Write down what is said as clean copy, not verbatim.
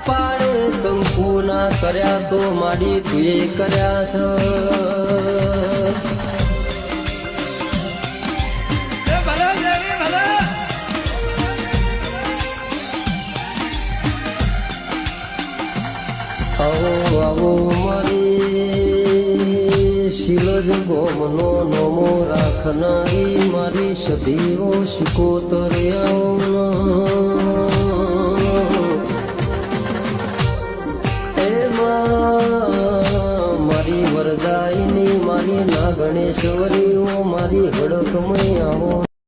પાડે કંકુ ના કર્યા તો માડી તુએ કર્યા છે. આવો આવો મારી શિલજ ગોમનો નમો રાખનારી મારી સદીઓ શિકોતર આવો.